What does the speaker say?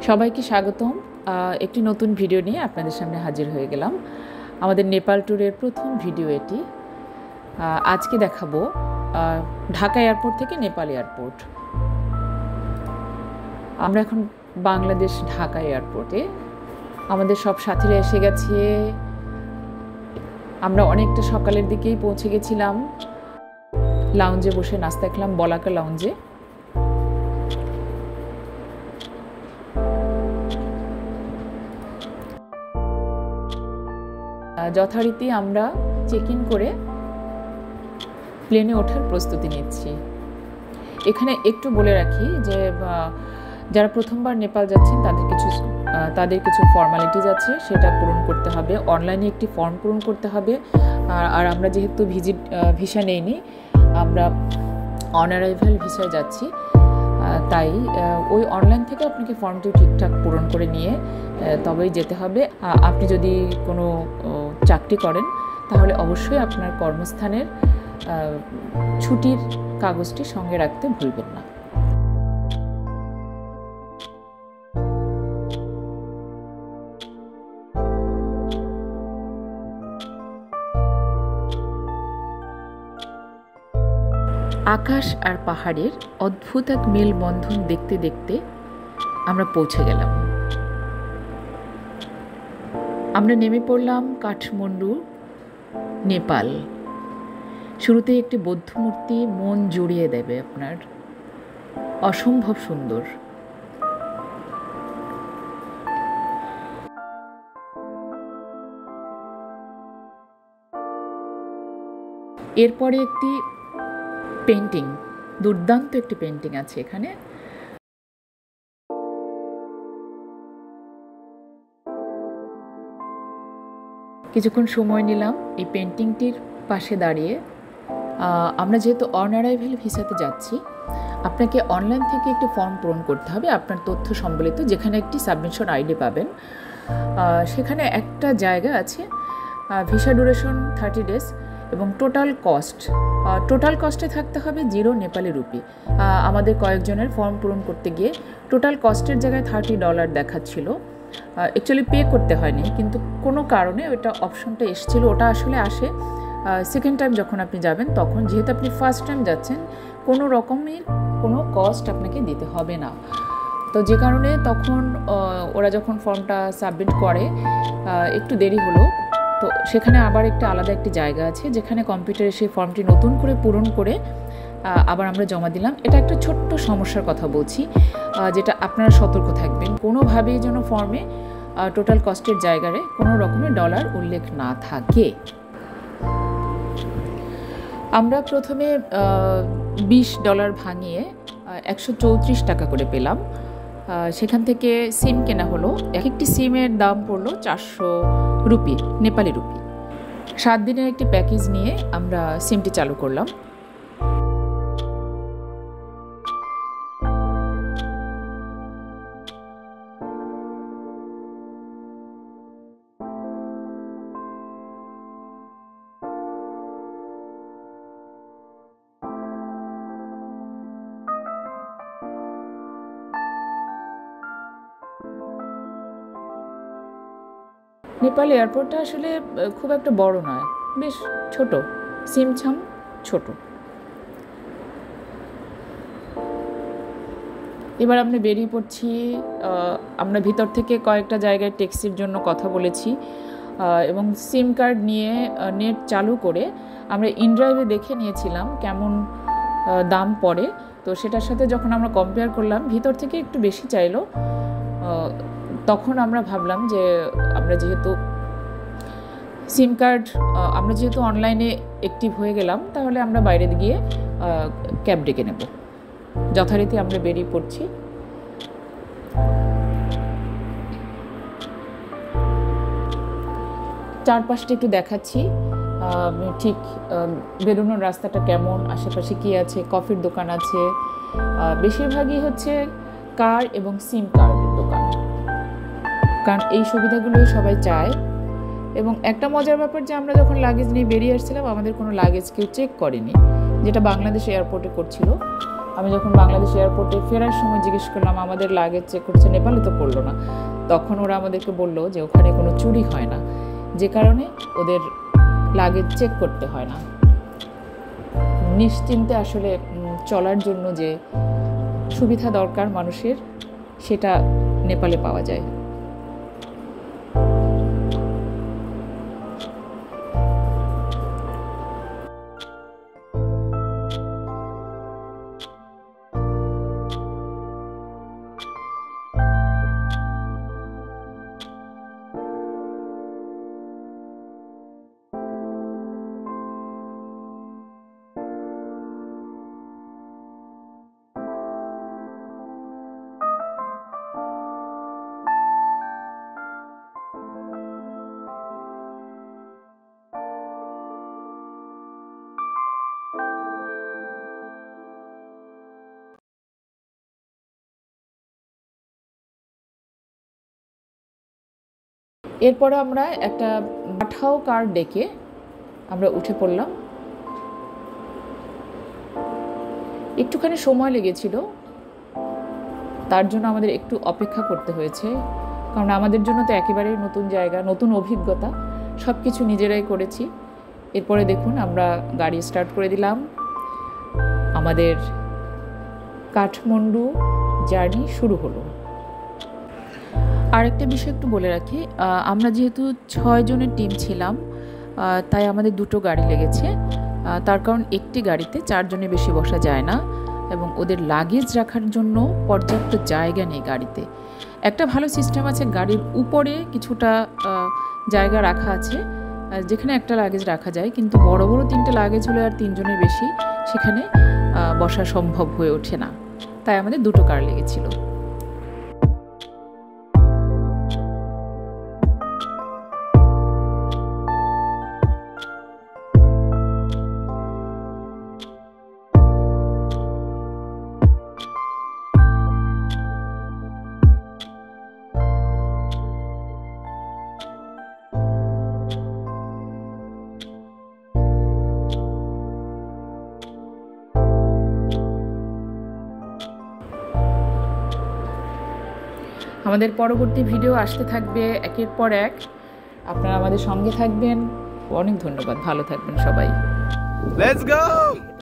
সবাইকে স্বাগতম। একটি নতুন ভিডিও নিয়ে আপনাদের সামনে হাজির হয়ে গেলাম। আমাদের নেপাল ট্যুরের প্রথম ভিডিও এটি। আজকে দেখাবো ঢাকা এয়ারপোর্ট থেকে নেপাল এয়ারপোর্ট। আমরা এখন বাংলাদেশ ঢাকা এয়ারপোর্টে। আমাদের সব সাথীরা এসে গেছে। আমরা অনেকটা সকালের দিকেই পৌঁছে গেছিলাম। লাউঞ্জে বসে নাস্তা খেলাম, বলাকা লাউঞ্জে। যথারীতি আমরা চেক ইন করে প্লেনে ওঠার প্রস্তুতি নিচ্ছি। এখানে একটু বলে রাখি যে যারা প্রথমবার নেপাল যাচ্ছেন তাদের কিছু ফর্মালিটিস আছে, সেটা পূরণ করতে হবে। অনলাইনে একটি ফর্ম পূরণ করতে হবে। আর আমরা যেহেতু ভিসা নেইনি, আমরা অন অ্যারাইভাল ভিসায় যাচ্ছি, তাই ওই অনলাইন থেকে আপনাকে ফর্মটি ঠিকঠাক পূরণ করে নিয়ে তবেই যেতে হবে। আপনি যদি কোনো চাকরি করেন তাহলে অবশ্যই আপনার কর্মস্থানের ছুটির কাগজটি সঙ্গে রাখতে ভুলবেন না। আকাশ আর পাহাড়ের অদ্ভুত এক মেলবন্ধন দেখতে দেখতে আমরা পৌঁছে গেলাম। আমরা নেমে পড়লাম কাঠমান্ডু, নেপাল। শুরুতে একটি বৌদ্ধ মূর্তি মন জুড়িয়ে দেবে আপনার, অসম্ভব সুন্দর। এরপরে একটি পেন্টিং, দুর্দান্ত একটি পেন্টিং আছে এখানে। কিছুক্ষণ সময় নিলাম এই পেন্টিংটির পাশে দাঁড়িয়ে। আমরা যেহেতু অন অ্যারাইভাল ভিসাতে যাচ্ছি, আপনাকে অনলাইন থেকে একটি ফর্ম পূরণ করতে হবে আপনার তথ্য সম্বলিত, যেখানে একটি সাবমিশন আইডি পাবেন। সেখানে একটা জায়গা আছে ভিসা ডিউরেশন 30 ডেজ এবং টোটাল কস্টে থাকতে হবে 0 নেপালি রুপি। আমাদের কয়েকজনের ফর্ম পূরণ করতে গিয়ে টোটাল কস্টের জায়গায় $30 দেখাচ্ছিল। অ্যাকচুয়ালি পে করতে হয়নি, কিন্তু কোনো কারণে ওটা অপশনটা এসেছিল। ওটা আসলে আসে সেকেন্ড টাইম যখন আপনি যাবেন তখন। যেহেতু আপনি ফার্স্ট টাইম যাচ্ছেন, কোনো রকমের কোনো কস্ট আপনাকে দিতে হবে না। তো যে কারণে তখন ওরা যখন ফর্মটা সাবমিট করে একটু দেরি হলো। তো সেখানে আবার আলাদা একটি জায়গা আছে যেখানে কম্পিউটারে সেই ফর্মটি নতুন করে পূরণ করে আবার আমরা জমা দিলাম। এটা একটা ছোট্ট সমস্যার কথা বলছি, যেটা আপনারা সতর্ক থাকবেন। কোনোভাবেই যেন ফর্মে টোটাল কস্টের জায়গায় কোনো রকমের ডলার উল্লেখ না থাকে। আমরা প্রথমে $20 ভাঙিয়ে $134 করে পেলাম। সেখান থেকে সিম কেনা হলো। একটি সিমের দাম পড়লো 400 রুপি, নেপালি রুপি। 7 দিনের একটি প্যাকেজ নিয়ে আমরা সিমটি চালু করলাম। নেপাল এয়ারপোর্টটা আসলে খুব একটা বড় নয়, বেশ ছোট, সিমছাম ছোট। এবার আমরা বেরিয়ে পড়ছি। আমরা ভিতর থেকে কয়েকটা জায়গায় ট্যাক্সির জন্য কথা বলেছি এবং সিম কার্ড নিয়ে নেট চালু করে আমরা ইনড্রাইভে দেখে নিয়েছিলাম কেমন দাম পড়ে। তো সেটার সাথে যখন আমরা কম্পেয়ার করলাম, ভিতর থেকে একটু বেশি চাইলো। তখন আমরা ভাবলাম যে আমরা যেহেতু অনলাইনে অ্যাক্টিভ হয়ে গেলাম, তাহলে আমরা বাইরে গিয়ে ক্যাব ডেকে নেব। যথারীতি আমরা বেরিয়ে পড়ছি। চারপাশটা একটু দেখাচ্ছি, ঠিক বেরোনোর রাস্তাটা কেমন, আশেপাশে কি আছে। কফির দোকান আছে, বেশিরভাগই হচ্ছে কার এবং সিম কার্ডের দোকান, কারণ এই সুবিধাগুলোই সবাই চায়। এবং একটা মজার ব্যাপার যে আমরা যখন লাগেজ নিয়ে বেরিয়ে আসছিলাম, আমাদের কোনো লাগেজ কেউ চেক করেনি, যেটা বাংলাদেশ এয়ারপোর্টে করছিল। আমি যখন বাংলাদেশ এয়ারপোর্টে ফেরার সময় জিজ্ঞেস করলাম আমাদের লাগেজ চেক করছে, নেপালে তো করলো না। তখন ওরা আমাদেরকে বললো যে ওখানে কোনো চুরি হয় না, যে কারণে ওদের লাগেজ চেক করতে হয় না। নিশ্চিন্তে আসলে চলার জন্য যে সুবিধা দরকার মানুষের, সেটা নেপালে পাওয়া যায়। এরপরে আমরা একটা পাঠাও কার ডেকে আমরা উঠে পড়লাম। একটুখানি সময় লেগেছিল, তার জন্য আমাদের একটু অপেক্ষা করতে হয়েছে, কারণ আমাদের জন্য তো একেবারে নতুন জায়গা, নতুন অভিজ্ঞতা, সব কিছু নিজেরাই করেছি। এরপরে দেখুন আমরা গাড়ি স্টার্ট করে দিলাম, আমাদের কাঠমান্ডু জার্নি শুরু হলো। আরেকটা বিষয় একটু বলে রাখি, আমরা যেহেতু 6 জনের টিম ছিলাম, তাই আমাদের 2টো গাড়ি লেগেছে। তার কারণ একটি গাড়িতে 4 জনের বেশি বসা যায় না, এবং ওদের লাগেজ রাখার জন্য পর্যাপ্ত জায়গা নেই গাড়িতে। একটা ভালো সিস্টেম আছে, গাড়ির উপরে কিছুটা জায়গা রাখা আছে যেখানে একটা লাগেজ রাখা যায়, কিন্তু বড় বড় 3টে লাগেজ হলে আর 3 জনের বেশি সেখানে বসা সম্ভব হয়ে ওঠে না, তাই আমাদের 2টো কার লেগেছিল। আমাদের পরবর্তী ভিডিও আসতে থাকবে একের পর এক, আপনারা আমাদের সঙ্গে থাকবেন। অনেক ধন্যবাদ, ভালো থাকবেন সবাই। Let's go.